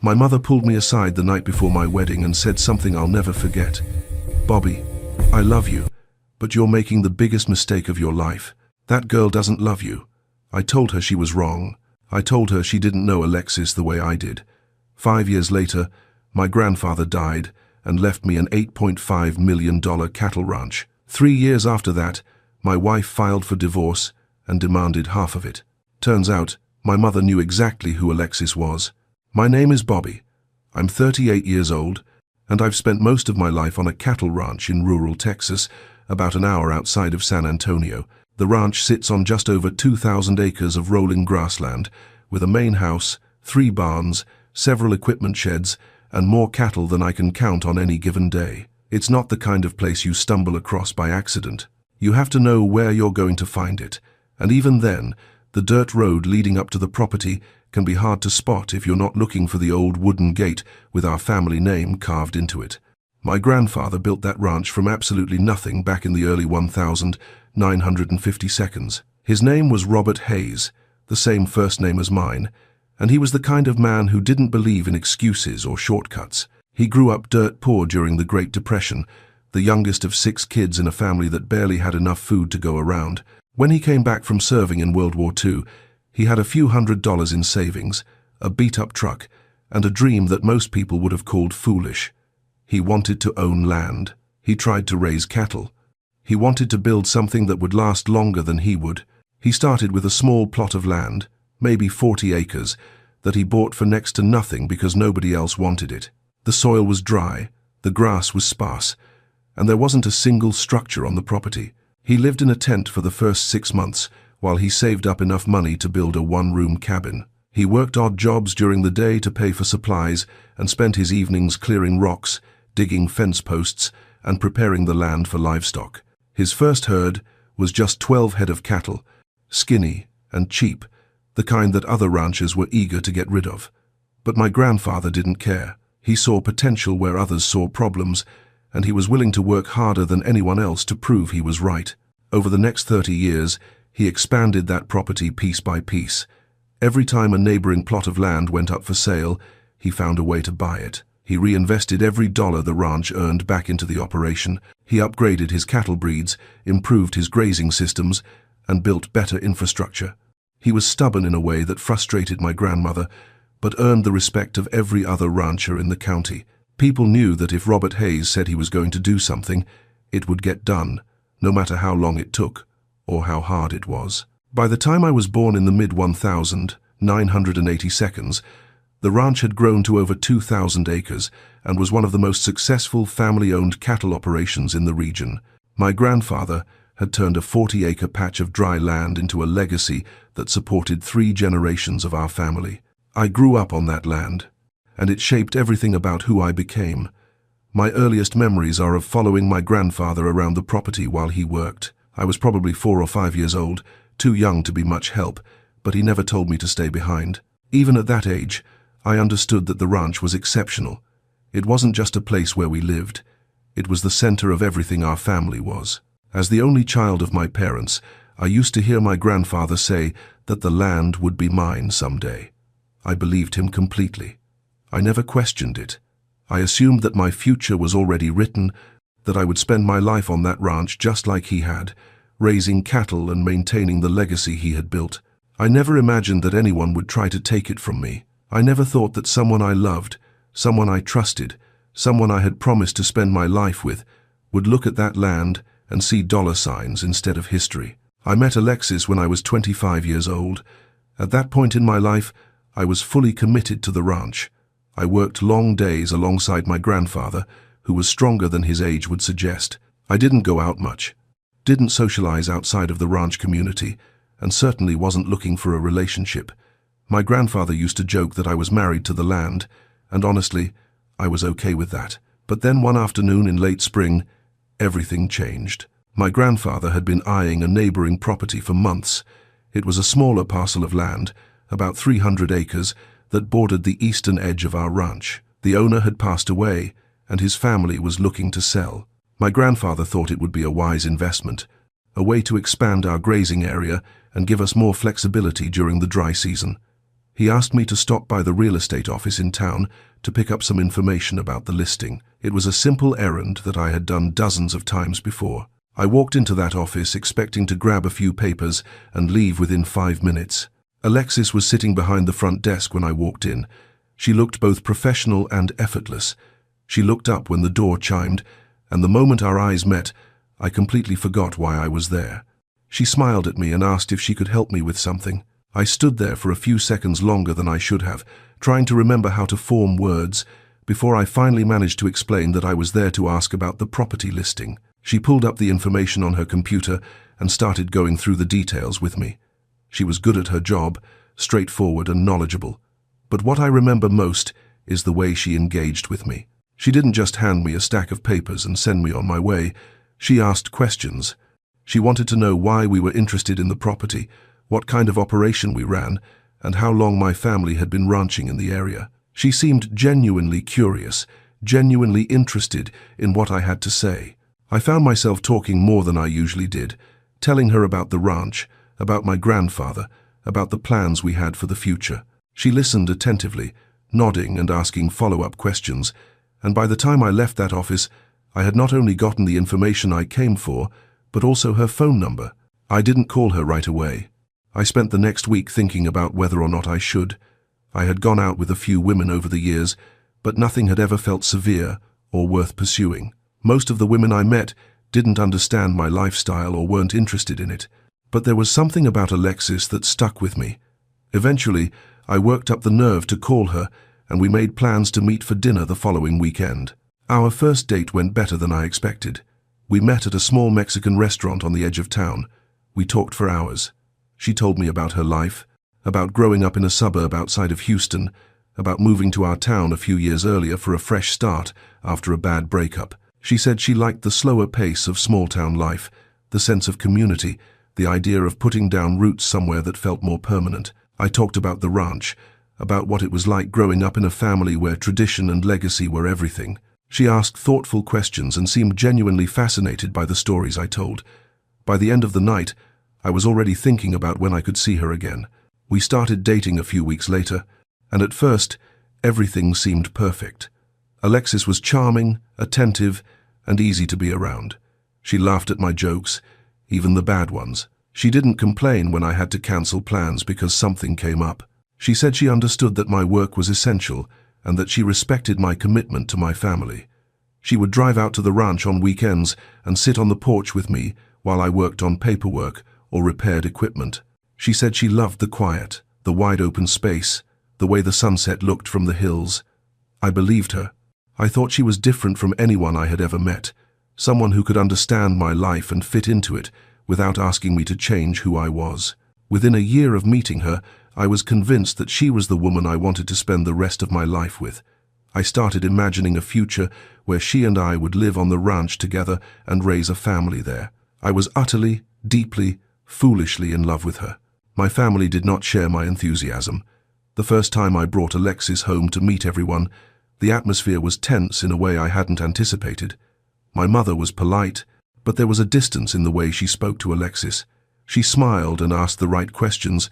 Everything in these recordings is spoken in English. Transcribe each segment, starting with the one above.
My mother pulled me aside the night before my wedding and said something I'll never forget. "Bobby, I love you, but you're making the biggest mistake of your life. That girl doesn't love you." I told her she was wrong. I told her she didn't know Alexis the way I did. 5 years later, my grandfather died and left me an $8.5 million cattle ranch. 3 years after that, my wife filed for divorce and demanded half of it. Turns out, my mother knew exactly who Alexis was. My name is Bobby. I'm 38 years old, and I've spent most of my life on a cattle ranch in rural Texas, about an hour outside of San Antonio. The ranch sits on just over 2,000 acres of rolling grassland, with a main house, 3 barns, several equipment sheds, and more cattle than I can count on any given day. It's not the kind of place you stumble across by accident. You have to know where you're going to find it, and even then, the dirt road leading up to the property can be hard to spot if you're not looking for the old wooden gate with our family name carved into it. My grandfather built that ranch from absolutely nothing back in the early 1952. His name was Robert Hayes, the same first name as mine, and he was the kind of man who didn't believe in excuses or shortcuts. He grew up dirt poor during the Great Depression, the youngest of 6 kids in a family that barely had enough food to go around. When he came back from serving in World War II, he had a few $100s in savings, a beat-up truck, and a dream that most people would have called foolish. He wanted to own land. He tried to raise cattle. He wanted to build something that would last longer than he would. He started with a small plot of land, maybe 40 acres, that he bought for next to nothing because nobody else wanted it. The soil was dry, the grass was sparse, and there wasn't a single structure on the property. He lived in a tent for the first 6 months while he saved up enough money to build a 1-room cabin. He worked odd jobs during the day to pay for supplies and spent his evenings clearing rocks, digging fence posts, and preparing the land for livestock. His first herd was just 12 head of cattle, skinny and cheap, the kind that other ranchers were eager to get rid of. But my grandfather didn't care. He saw potential where others saw problems, and he was willing to work harder than anyone else to prove he was right. Over the next 30 years, he expanded that property piece by piece. Every time a neighboring plot of land went up for sale, he found a way to buy it. He reinvested every dollar the ranch earned back into the operation. He upgraded his cattle breeds, improved his grazing systems, and built better infrastructure. He was stubborn in a way that frustrated my grandmother, but earned the respect of every other rancher in the county. People knew that if Robert Hayes said he was going to do something, it would get done, no matter how long it took or how hard it was. By the time I was born in the mid-1982s, the ranch had grown to over 2,000 acres and was one of the most successful family-owned cattle operations in the region. My grandfather had turned a 40-acre patch of dry land into a legacy that supported 3 generations of our family. I grew up on that land, and it shaped everything about who I became. My earliest memories are of following my grandfather around the property while he worked. I was probably 4 or 5 years old, too young to be much help, but he never told me to stay behind. Even at that age, I understood that the ranch was exceptional. It wasn't just a place where we lived. It was the center of everything our family was. As the only child of my parents, I used to hear my grandfather say that the land would be mine someday. I believed him completely. I never questioned it. I assumed that my future was already written, that I would spend my life on that ranch just like he had, raising cattle and maintaining the legacy he had built. I never imagined that anyone would try to take it from me. I never thought that someone I loved, someone I trusted, someone I had promised to spend my life with, would look at that land and see dollar signs instead of history. I met Alexis when I was 25 years old. At that point in my life, I was fully committed to the ranch. I worked long days alongside my grandfather, who was stronger than his age would suggest. I didn't go out much, didn't socialize outside of the ranch community, and certainly wasn't looking for a relationship. My grandfather used to joke that I was married to the land, and honestly, I was okay with that. But then one afternoon in late spring, everything changed. My grandfather had been eyeing a neighboring property for months. It was a smaller parcel of land, about 300 acres, that bordered the eastern edge of our ranch. The owner had passed away, and his family was looking to sell. My grandfather thought it would be a wise investment, a way to expand our grazing area and give us more flexibility during the dry season. He asked me to stop by the real estate office in town to pick up some information about the listing. It was a simple errand that I had done dozens of times before. I walked into that office expecting to grab a few papers and leave within 5 minutes. Alexis was sitting behind the front desk when I walked in. She looked both professional and effortless. She looked up when the door chimed, and the moment our eyes met, I completely forgot why I was there. She smiled at me and asked if she could help me with something. I stood there for a few seconds longer than I should have, trying to remember how to form words, before I finally managed to explain that I was there to ask about the property listing. She pulled up the information on her computer and started going through the details with me. She was good at her job, straightforward and knowledgeable. But what I remember most is the way she engaged with me. She didn't just hand me a stack of papers and send me on my way. She asked questions. She wanted to know why we were interested in the property, what kind of operation we ran, and how long my family had been ranching in the area. She seemed genuinely curious, genuinely interested in what I had to say. I found myself talking more than I usually did, telling her about the ranch, about my grandfather, about the plans we had for the future. She listened attentively, nodding and asking follow-up questions, and by the time I left that office, I had not only gotten the information I came for, but also her phone number. I didn't call her right away. I spent the next week thinking about whether or not I should. I had gone out with a few women over the years, but nothing had ever felt severe or worth pursuing. Most of the women I met didn't understand my lifestyle or weren't interested in it. But there was something about Alexis that stuck with me. Eventually, I worked up the nerve to call her, and we made plans to meet for dinner the following weekend. Our first date went better than I expected. We met at a small Mexican restaurant on the edge of town. We talked for hours. She told me about her life, about growing up in a suburb outside of Houston, about moving to our town a few years earlier for a fresh start after a bad breakup. She said she liked the slower pace of small-town life, the sense of community, the idea of putting down roots somewhere that felt more permanent. I talked about the ranch, about what it was like growing up in a family where tradition and legacy were everything. She asked thoughtful questions and seemed genuinely fascinated by the stories I told. By the end of the night, I was already thinking about when I could see her again. We started dating a few weeks later, and at first, everything seemed perfect. Alexis was charming, attentive, and easy to be around. She laughed at my jokes, even the bad ones. She didn't complain when I had to cancel plans because something came up. She said she understood that my work was essential and that she respected my commitment to my family. She would drive out to the ranch on weekends and sit on the porch with me while I worked on paperwork or repaired equipment. She said she loved the quiet, the wide open space, the way the sunset looked from the hills. I believed her. I thought she was different from anyone I had ever met, someone who could understand my life and fit into it without asking me to change who I was. Within a year of meeting her, I was convinced that she was the woman I wanted to spend the rest of my life with. I started imagining a future where she and I would live on the ranch together and raise a family there. I was utterly, deeply, foolishly in love with her. My family did not share my enthusiasm. The first time I brought Alexis home to meet everyone, the atmosphere was tense in a way I hadn't anticipated. My mother was polite, but there was a distance in the way she spoke to Alexis. She smiled and asked the right questions,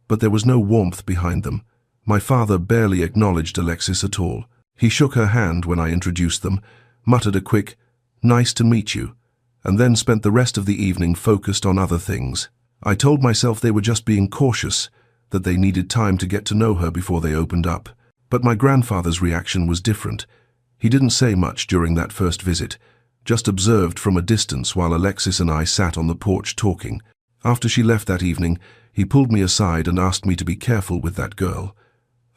but there was no warmth behind them. My father barely acknowledged Alexis at all. He shook her hand when I introduced them, muttered a quick, "Nice to meet you," and then spent the rest of the evening focused on other things. I told myself they were just being cautious, that they needed time to get to know her before they opened up. But my grandfather's reaction was different. He didn't say much during that first visit, just observed from a distance while Alexis and I sat on the porch talking. After she left that evening, he pulled me aside and asked me to be careful with that girl.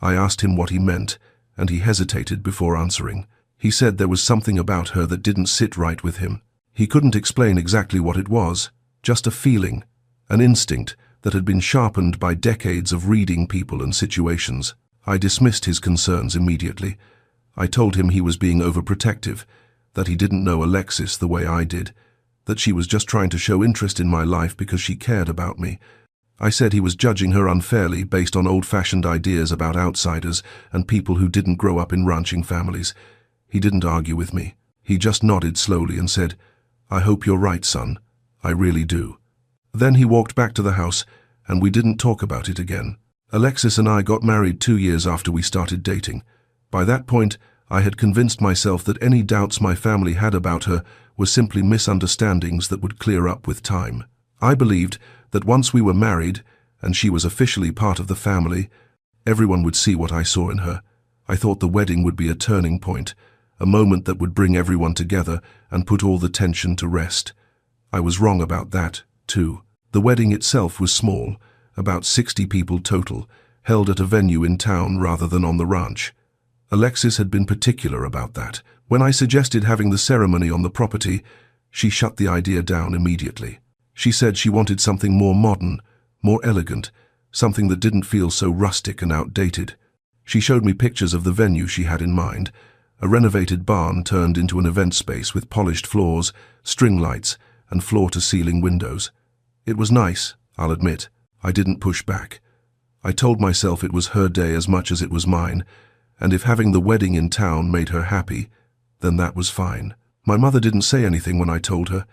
I asked him what he meant, and he hesitated before answering. He said there was something about her that didn't sit right with him. He couldn't explain exactly what it was, just a feeling, an instinct that had been sharpened by decades of reading people and situations. I dismissed his concerns immediately. I told him he was being overprotective, that he didn't know Alexis the way I did, that she was just trying to show interest in my life because she cared about me. I said he was judging her unfairly based on old-fashioned ideas about outsiders and people who didn't grow up in ranching families. He didn't argue with me. He just nodded slowly and said, "I hope you're right, son. I really do." Then he walked back to the house, and we didn't talk about it again. Alexis and I got married 2 years after we started dating. By that point, I had convinced myself that any doubts my family had about her were simply misunderstandings that would clear up with time. I believed that once we were married, and she was officially part of the family, everyone would see what I saw in her. I thought the wedding would be a turning point, a moment that would bring everyone together and put all the tension to rest. I was wrong about that, too. The wedding itself was small, about 60 people total, held at a venue in town rather than on the ranch. Alexis had been particular about that. When I suggested having the ceremony on the property, she shut the idea down immediately. She said she wanted something more modern, more elegant, something that didn't feel so rustic and outdated. She showed me pictures of the venue she had in mind, a renovated barn turned into an event space with polished floors, string lights, and floor-to-ceiling windows. It was nice, I'll admit. I didn't push back. I told myself it was her day as much as it was mine, and if having the wedding in town made her happy, then that was fine. My mother didn't say anything when I told her,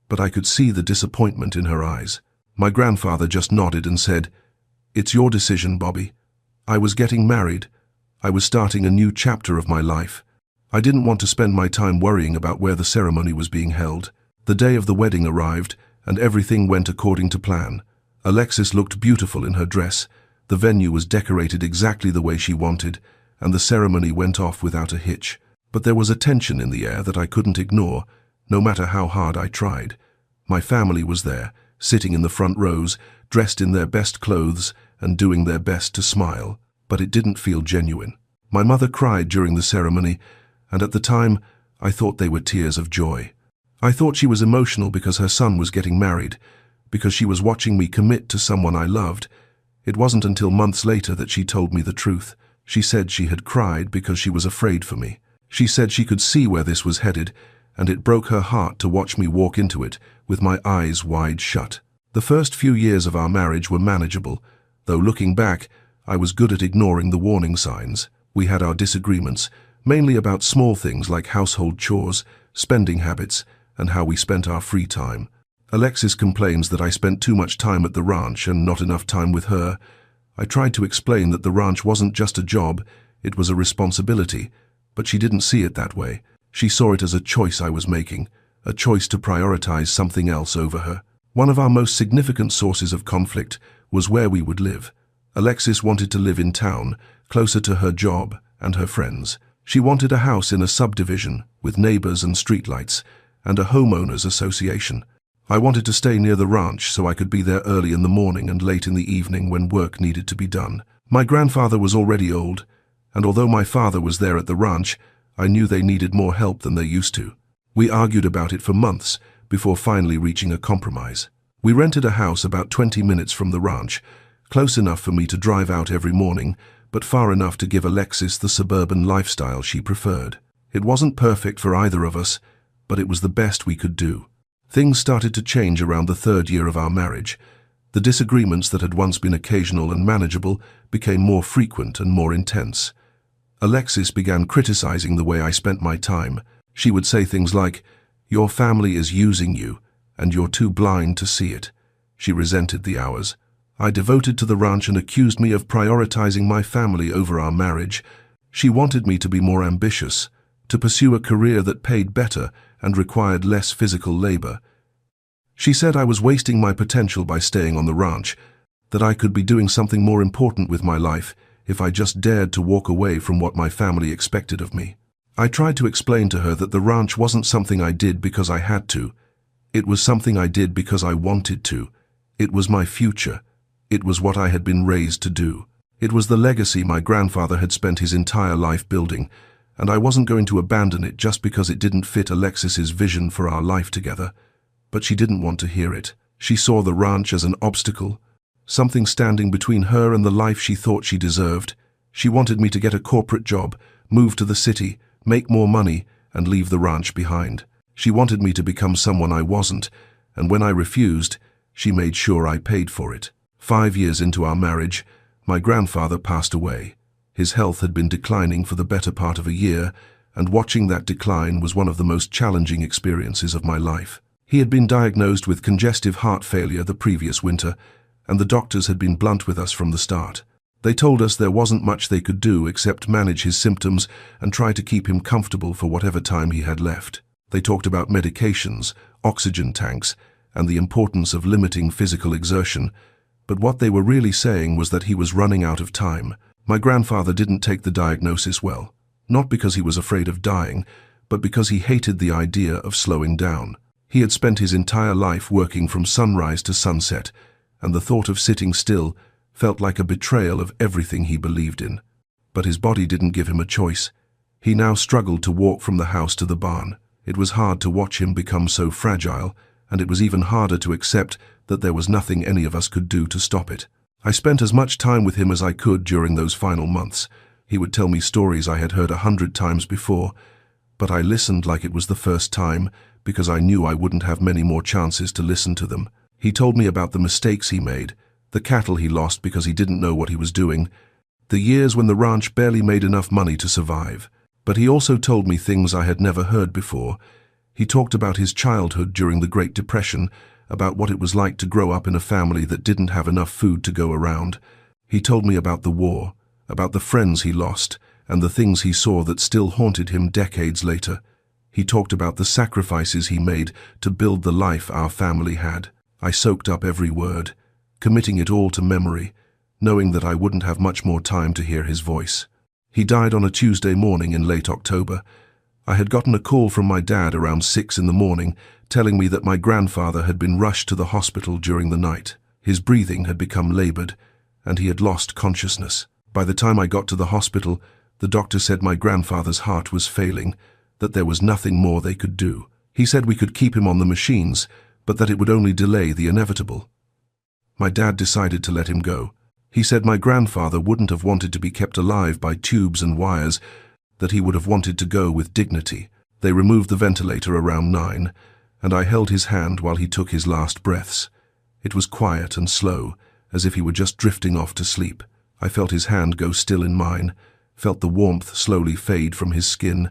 but I could see the disappointment in her eyes. My grandfather just nodded and said, "It's your decision, Bobby." I was getting married. I was starting a new chapter of my life. I didn't want to spend my time worrying about where the ceremony was being held. The day of the wedding arrived, and everything went according to plan. Alexis looked beautiful in her dress. The venue was decorated exactly the way she wanted, and the ceremony went off without a hitch. But there was a tension in the air that I couldn't ignore, no matter how hard I tried. My family was there, sitting in the front rows, dressed in their best clothes and doing their best to smile, but it didn't feel genuine. My mother cried during the ceremony, and at the time, I thought they were tears of joy. I thought she was emotional because her son was getting married, because she was watching me commit to someone I loved. It wasn't until months later that she told me the truth. She said she had cried because she was afraid for me. She said she could see where this was headed, and it broke her heart to watch me walk into it with my eyes wide shut. The first few years of our marriage were manageable, though looking back, I was good at ignoring the warning signs. We had our disagreements, mainly about small things like household chores, spending habits, and how we spent our free time. Alexis complains that I spent too much time at the ranch and not enough time with her. I tried to explain that the ranch wasn't just a job, it was a responsibility, but she didn't see it that way. She saw it as a choice I was making, a choice to prioritize something else over her. One of our most significant sources of conflict was where we would live. Alexis wanted to live in town, closer to her job and her friends. She wanted a house in a subdivision, with neighbors and streetlights, and a homeowners association. I wanted to stay near the ranch so I could be there early in the morning and late in the evening when work needed to be done. My grandfather was already old, and although my father was there at the ranch, I knew they needed more help than they used to. We argued about it for months before finally reaching a compromise. We rented a house about 20 minutes from the ranch, close enough for me to drive out every morning, but far enough to give Alexis the suburban lifestyle she preferred. It wasn't perfect for either of us, but it was the best we could do. Things started to change around the 3rd year of our marriage. The disagreements that had once been occasional and manageable became more frequent and more intense. Alexis began criticizing the way I spent my time. She would say things like, "Your family is using you, and you're too blind to see it." She resented the hours I devoted to the ranch and accused me of prioritizing my family over our marriage. She wanted me to be more ambitious, to pursue a career that paid better and required less physical labor. She said I was wasting my potential by staying on the ranch, that I could be doing something more important with my life if I just dared to walk away from what my family expected of me. I tried to explain to her that the ranch wasn't something I did because I had to. It was something I did because I wanted to. It was my future. It was what I had been raised to do. It was the legacy my grandfather had spent his entire life building, and I wasn't going to abandon it just because it didn't fit Alexis's vision for our life together. But she didn't want to hear it. She saw the ranch as an obstacle, something standing between her and the life she thought she deserved. She wanted me to get a corporate job, move to the city, make more money, and leave the ranch behind. She wanted me to become someone I wasn't, and when I refused, she made sure I paid for it. 5 years into our marriage, my grandfather passed away. His health had been declining for the better part of a year, and watching that decline was one of the most challenging experiences of my life. He had been diagnosed with congestive heart failure the previous winter, and the doctors had been blunt with us from the start. They told us there wasn't much they could do except manage his symptoms and try to keep him comfortable for whatever time he had left. They talked about medications, oxygen tanks, and the importance of limiting physical exertion, but what they were really saying was that he was running out of time. My grandfather didn't take the diagnosis well, not because he was afraid of dying, but because he hated the idea of slowing down. He had spent his entire life working from sunrise to sunset, and the thought of sitting still felt like a betrayal of everything he believed in. But his body didn't give him a choice. He now struggled to walk from the house to the barn. It was hard to watch him become so fragile, and it was even harder to accept that there was nothing any of us could do to stop it. I spent as much time with him as I could during those final months. He would tell me stories I had heard 100 times before, but I listened like it was the first time because I knew I wouldn't have many more chances to listen to them. He told me about the mistakes he made, the cattle he lost because he didn't know what he was doing, the years when the ranch barely made enough money to survive. But he also told me things I had never heard before. He talked about his childhood during the Great Depression, about what it was like to grow up in a family that didn't have enough food to go around. He told me about the war, about the friends he lost, and the things he saw that still haunted him decades later. He talked about the sacrifices he made to build the life our family had. I soaked up every word, committing it all to memory, knowing that I wouldn't have much more time to hear his voice. He died on a Tuesday morning in late October. I had gotten a call from my dad around 6 in the morning, telling me that my grandfather had been rushed to the hospital during the night. His breathing had become labored, and he had lost consciousness. By the time I got to the hospital, the doctor said my grandfather's heart was failing, that there was nothing more they could do. He said we could keep him on the machines, but that it would only delay the inevitable. My dad decided to let him go. He said my grandfather wouldn't have wanted to be kept alive by tubes and wires, that he would have wanted to go with dignity. They removed the ventilator around 9, and I held his hand while he took his last breaths. It was quiet and slow, as if he were just drifting off to sleep. I felt his hand go still in mine, felt the warmth slowly fade from his skin,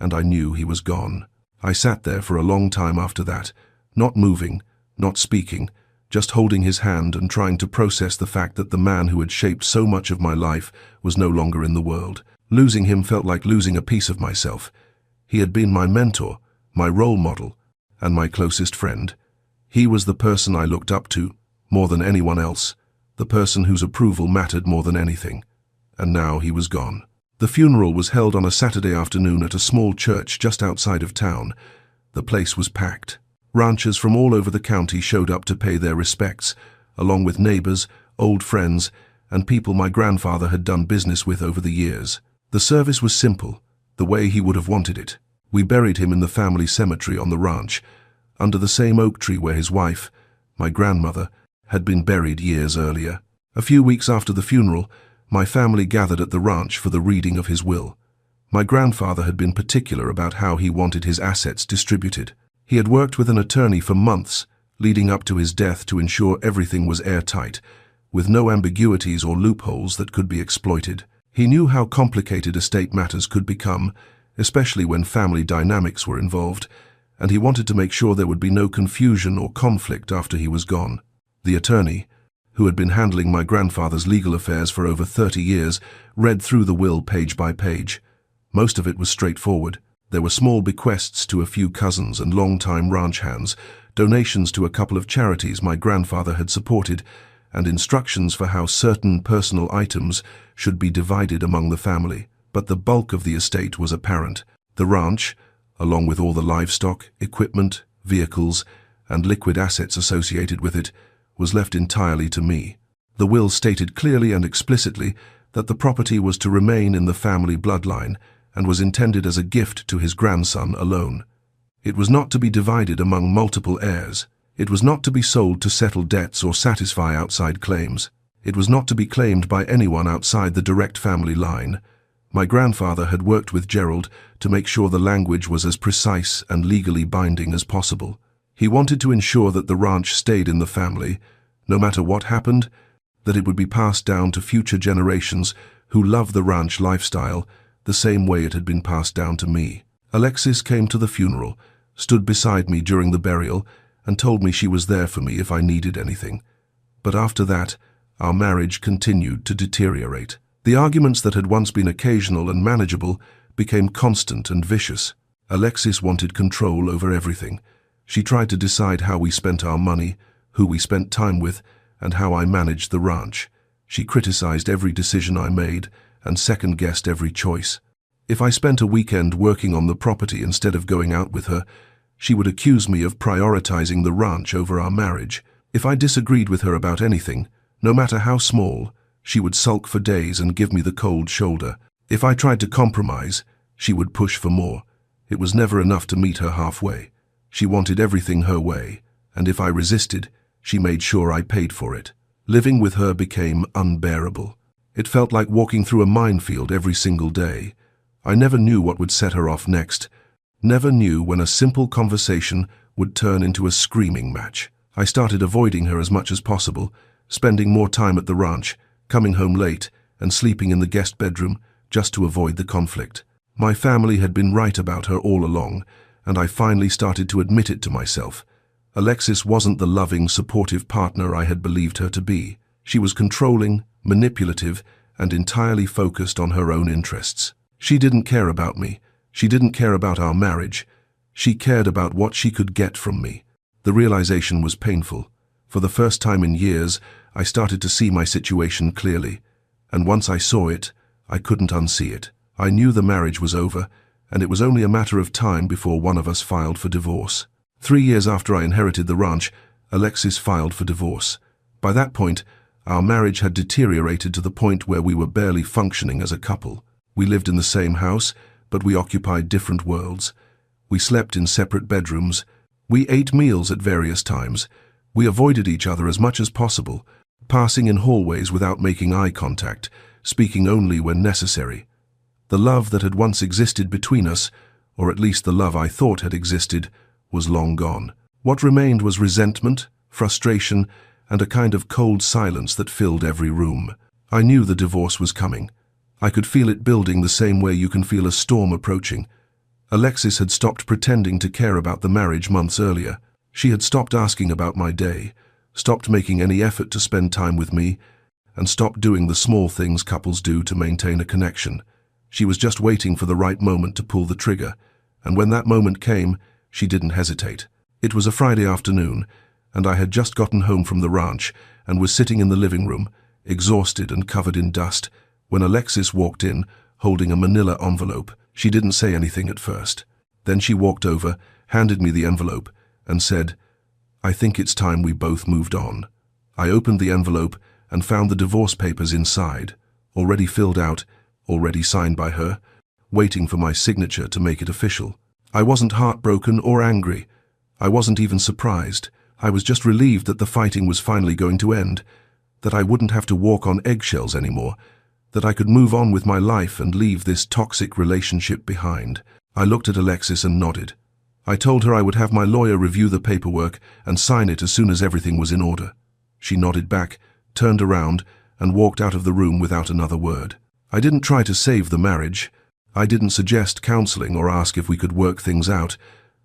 and I knew he was gone. I sat there for a long time after that, not moving, not speaking, just holding his hand and trying to process the fact that the man who had shaped so much of my life was no longer in the world. Losing him felt like losing a piece of myself. He had been my mentor, my role model, and my closest friend. He was the person I looked up to, more than anyone else, the person whose approval mattered more than anything. And now he was gone. The funeral was held on a Saturday afternoon at a small church just outside of town. The place was packed. Ranchers from all over the county showed up to pay their respects, along with neighbors, old friends, and people my grandfather had done business with over the years. The service was simple, the way he would have wanted it. We buried him in the family cemetery on the ranch, under the same oak tree where his wife, my grandmother, had been buried years earlier. A few weeks after the funeral, my family gathered at the ranch for the reading of his will. My grandfather had been particular about how he wanted his assets distributed. He had worked with an attorney for months, leading up to his death to ensure everything was airtight, with no ambiguities or loopholes that could be exploited. He knew how complicated estate matters could become, especially when family dynamics were involved, and he wanted to make sure there would be no confusion or conflict after he was gone. The attorney, who had been handling my grandfather's legal affairs for over 30 years, read through the will page by page. Most of it was straightforward. There were small bequests to a few cousins and long-time ranch hands, donations to a couple of charities my grandfather had supported, and instructions for how certain personal items should be divided among the family. But the bulk of the estate was apparent. The ranch, along with all the livestock, equipment, vehicles, and liquid assets associated with it, was left entirely to me. The will stated clearly and explicitly that the property was to remain in the family bloodline and was intended as a gift to his grandson alone. It was not to be divided among multiple heirs. It was not to be sold to settle debts or satisfy outside claims. It was not to be claimed by anyone outside the direct family line. My grandfather had worked with Gerald to make sure the language was as precise and legally binding as possible. He wanted to ensure that the ranch stayed in the family, no matter what happened, that it would be passed down to future generations who love the ranch lifestyle the same way it had been passed down to me. Alexis came to the funeral, stood beside me during the burial, and told me she was there for me if I needed anything. But after that, our marriage continued to deteriorate. The arguments that had once been occasional and manageable became constant and vicious. Alexis wanted control over everything. She tried to decide how we spent our money, who we spent time with, and how I managed the ranch. She criticized every decision I made and second-guessed every choice. If I spent a weekend working on the property instead of going out with her, she would accuse me of prioritizing the ranch over our marriage. If I disagreed with her about anything, no matter how small, she would sulk for days and give me the cold shoulder. If I tried to compromise, she would push for more. It was never enough to meet her halfway. She wanted everything her way, and if I resisted, she made sure I paid for it. Living with her became unbearable. It felt like walking through a minefield every single day. I never knew what would set her off next, never knew when a simple conversation would turn into a screaming match. I started avoiding her as much as possible, spending more time at the ranch, coming home late, and sleeping in the guest bedroom just to avoid the conflict. My family had been right about her all along, and I finally started to admit it to myself. Alexis wasn't the loving, supportive partner I had believed her to be. She was controlling, manipulative, and entirely focused on her own interests. She didn't care about me. She didn't care about our marriage. She cared about what she could get from me. The realization was painful. For the first time in years, I started to see my situation clearly. And once I saw it, I couldn't unsee it. I knew the marriage was over, and it was only a matter of time before one of us filed for divorce. 3 years after I inherited the ranch, Alexis filed for divorce. By that point, our marriage had deteriorated to the point where we were barely functioning as a couple. We lived in the same house, but we occupied different worlds. We slept in separate bedrooms. We ate meals at various times. We avoided each other as much as possible, passing in hallways without making eye contact, speaking only when necessary. The love that had once existed between us, or at least the love I thought had existed, was long gone. What remained was resentment, frustration, and a kind of cold silence that filled every room. I knew the divorce was coming. I could feel it building the same way you can feel a storm approaching. Alexis had stopped pretending to care about the marriage months earlier. She had stopped asking about my day, stopped making any effort to spend time with me, and stopped doing the small things couples do to maintain a connection. She was just waiting for the right moment to pull the trigger, and when that moment came, she didn't hesitate. It was a Friday afternoon, and I had just gotten home from the ranch and was sitting in the living room, exhausted and covered in dust, when Alexis walked in, holding a manila envelope. She didn't say anything at first. Then she walked over, handed me the envelope, and said, "I think it's time we both moved on." I opened the envelope and found the divorce papers inside, already filled out, already signed by her, waiting for my signature to make it official. I wasn't heartbroken or angry. I wasn't even surprised. I was just relieved that the fighting was finally going to end, that I wouldn't have to walk on eggshells anymore, that I could move on with my life and leave this toxic relationship behind. I looked at Alexis and nodded. I told her I would have my lawyer review the paperwork and sign it as soon as everything was in order. She nodded back, turned around, and walked out of the room without another word. I didn't try to save the marriage. I didn't suggest counseling or ask if we could work things out.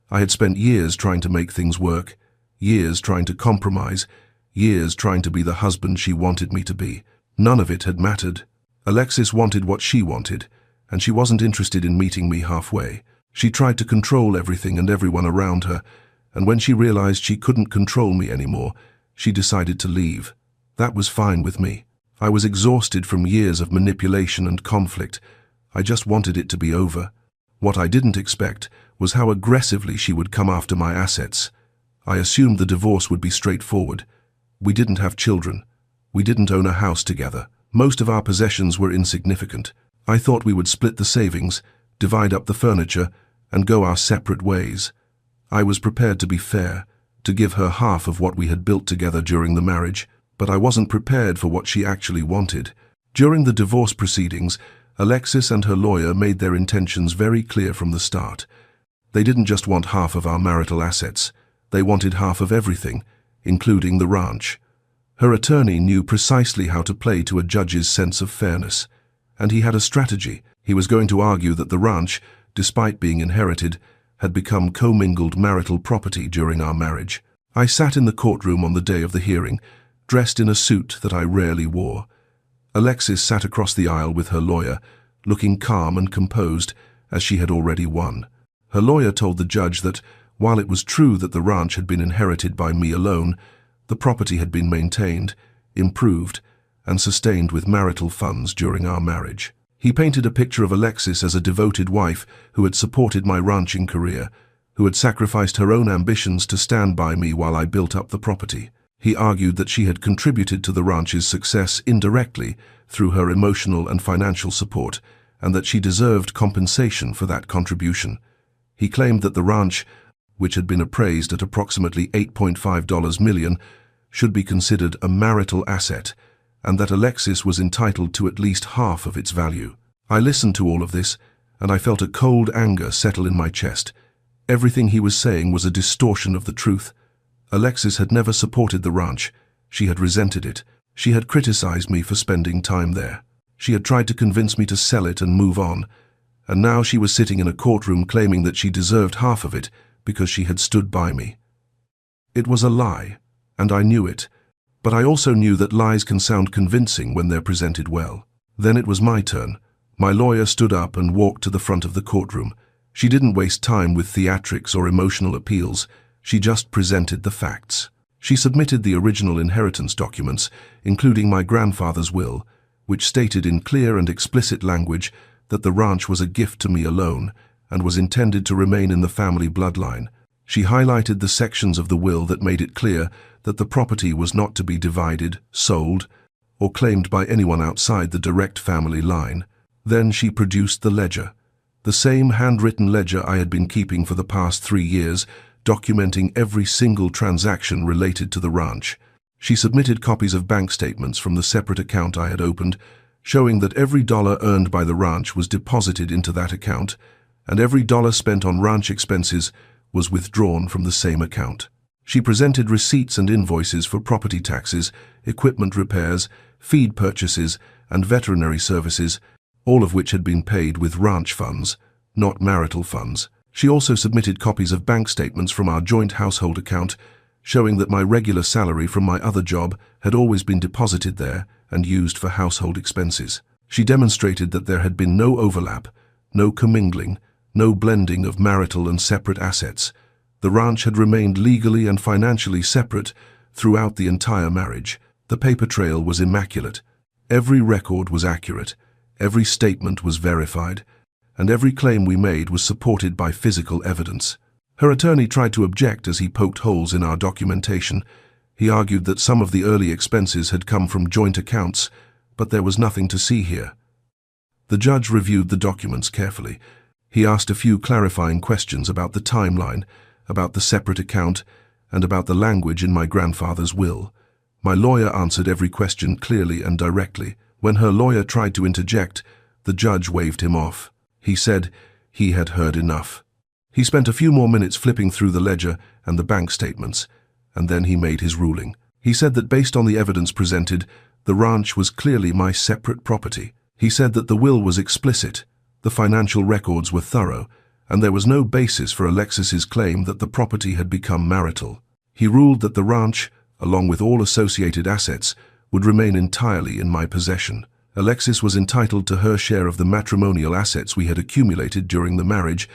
I had spent years trying to make things work, years trying to compromise, years trying to be the husband she wanted me to be. None of it had mattered. Alexis wanted what she wanted, and she wasn't interested in meeting me halfway. She tried to control everything and everyone around her, and when she realized she couldn't control me anymore, she decided to leave. That was fine with me. I was exhausted from years of manipulation and conflict. I just wanted it to be over. What I didn't expect was how aggressively she would come after my assets. I assumed the divorce would be straightforward. We didn't have children. We didn't own a house together. Most of our possessions were insignificant. I thought we would split the savings, divide up the furniture, and go our separate ways. I was prepared to be fair, to give her half of what we had built together during the marriage, but I wasn't prepared for what she actually wanted. During the divorce proceedings, Alexis and her lawyer made their intentions very clear from the start. They didn't just want half of our marital assets. They wanted half of everything, including the ranch. Her attorney knew precisely how to play to a judge's sense of fairness, and he had a strategy. He was going to argue that the ranch, despite being inherited, had become commingled marital property during our marriage. I sat in the courtroom on the day of the hearing, dressed in a suit that I rarely wore. Alexis sat across the aisle with her lawyer, looking calm and composed, as she had already won. Her lawyer told the judge that, while it was true that the ranch had been inherited by me alone, the property had been maintained, improved, and sustained with marital funds during our marriage. He painted a picture of Alexis as a devoted wife who had supported my ranching career, who had sacrificed her own ambitions to stand by me while I built up the property. He argued that she had contributed to the ranch's success indirectly through her emotional and financial support, and that she deserved compensation for that contribution. He claimed that the ranch, which had been appraised at approximately $8.5 million, should be considered a marital asset, and that Alexis was entitled to at least half of its value. I listened to all of this, and I felt a cold anger settle in my chest. Everything he was saying was a distortion of the truth. Alexis had never supported the ranch. She had resented it. She had criticized me for spending time there. She had tried to convince me to sell it and move on, and now she was sitting in a courtroom claiming that she deserved half of it because she had stood by me. It was a lie, and I knew it, but I also knew that lies can sound convincing when they're presented well. Then it was my turn. My lawyer stood up and walked to the front of the courtroom. She didn't waste time with theatrics or emotional appeals. She just presented the facts. She submitted the original inheritance documents, including my grandfather's will, which stated in clear and explicit language that the ranch was a gift to me alone and was intended to remain in the family bloodline. She highlighted the sections of the will that made it clear that the property was not to be divided, sold, or claimed by anyone outside the direct family line. Then she produced the ledger, the same handwritten ledger I had been keeping for the past 3 years, documenting every single transaction related to the ranch. She submitted copies of bank statements from the separate account I had opened, showing that every dollar earned by the ranch was deposited into that account, and every dollar spent on ranch expenses was withdrawn from the same account. She presented receipts and invoices for property taxes, equipment repairs, feed purchases, and veterinary services, all of which had been paid with ranch funds, not marital funds. She also submitted copies of bank statements from our joint household account, showing that my regular salary from my other job had always been deposited there and used for household expenses. She demonstrated that there had been no overlap, no commingling, no blending of marital and separate assets. The ranch had remained legally and financially separate throughout the entire marriage. The paper trail was immaculate. Every record was accurate, every statement was verified, and every claim we made was supported by physical evidence. Her attorney tried to object as he poked holes in our documentation. He argued that some of the early expenses had come from joint accounts, but there was nothing to see here. The judge reviewed the documents carefully. He asked a few clarifying questions about the timeline, about the separate account, and about the language in my grandfather's will. My lawyer answered every question clearly and directly. When her lawyer tried to interject, the judge waved him off. He said he had heard enough. He spent a few more minutes flipping through the ledger and the bank statements, and then he made his ruling. He said that based on the evidence presented, the ranch was clearly my separate property. He said that the will was explicit, the financial records were thorough, and there was no basis for Alexis's claim that the property had become marital. He ruled that the ranch, along with all associated assets, would remain entirely in my possession. Alexis was entitled to her share of the matrimonial assets we had accumulated during the marriage,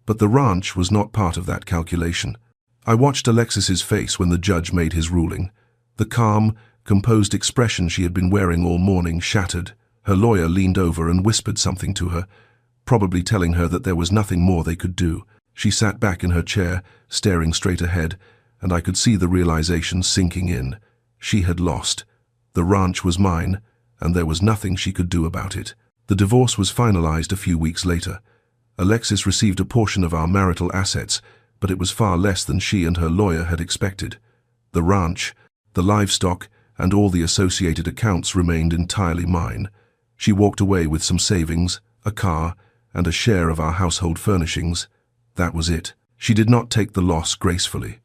but the ranch was not part of that calculation. I watched Alexis's face when the judge made his ruling. The calm, composed expression she had been wearing all morning shattered. Her lawyer leaned over and whispered something to her, probably telling her that there was nothing more they could do. She sat back in her chair, staring straight ahead, and I could see the realization sinking in. She had lost. The ranch was mine, and there was nothing she could do about it. The divorce was finalized a few weeks later. Alexis received a portion of our marital assets, but it was far less than she and her lawyer had expected. The ranch, the livestock, and all the associated accounts remained entirely mine. She walked away with some savings, a car, and a share of our household furnishings. That was it. She did not take the loss gracefully.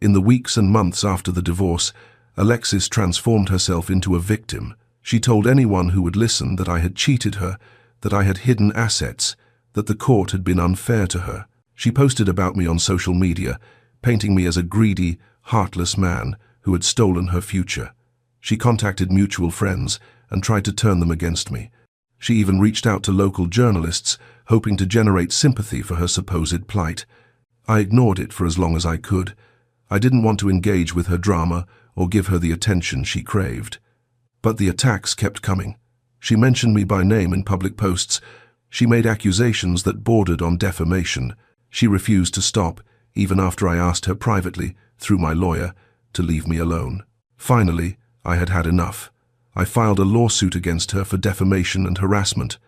In the weeks and months after the divorce, Alexis transformed herself into a victim. She told anyone who would listen that I had cheated her, that I had hidden assets, that the court had been unfair to her. She posted about me on social media, painting me as a greedy, heartless man who had stolen her future. She contacted mutual friends and tried to turn them against me. She even reached out to local journalists, hoping to generate sympathy for her supposed plight. I ignored it for as long as I could. I didn't want to engage with her drama or give her the attention she craved. But the attacks kept coming. She mentioned me by name in public posts. She made accusations that bordered on defamation. She refused to stop, even after I asked her privately, through my lawyer, to leave me alone. Finally, I had had enough. I filed a lawsuit against her for defamation and harassment.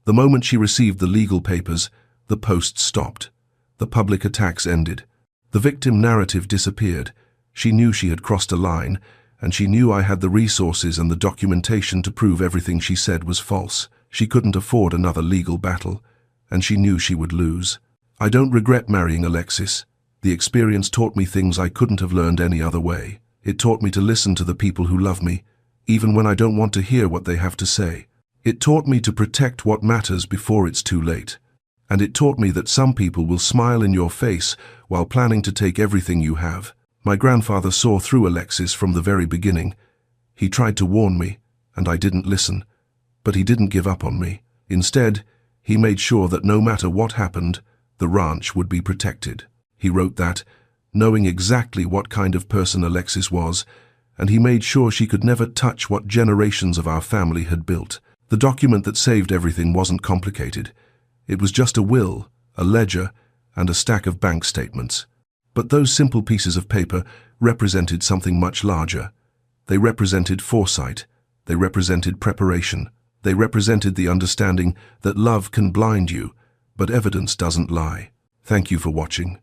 The moment she received the legal papers, the posts stopped. The public attacks ended. The victim narrative disappeared. She knew she had crossed a line, and she knew I had the resources and the documentation to prove everything she said was false. She couldn't afford another legal battle, and she knew she would lose. I don't regret marrying Alexis. The experience taught me things I couldn't have learned any other way. It taught me to listen to the people who love me, even when I don't want to hear what they have to say. It taught me to protect what matters before it's too late. And it taught me that some people will smile in your face while planning to take everything you have. My grandfather saw through Alexis from the very beginning. He tried to warn me, and I didn't listen. But he didn't give up on me. Instead, he made sure that no matter what happened, the ranch would be protected. He wrote that, knowing exactly what kind of person Alexis was, and he made sure she could never touch what generations of our family had built. The document that saved everything wasn't complicated. It was just a will, a ledger, and a stack of bank statements. But those simple pieces of paper represented something much larger. They represented foresight. They represented preparation. They represented the understanding that love can blind you, but evidence doesn't lie. Thank you for watching.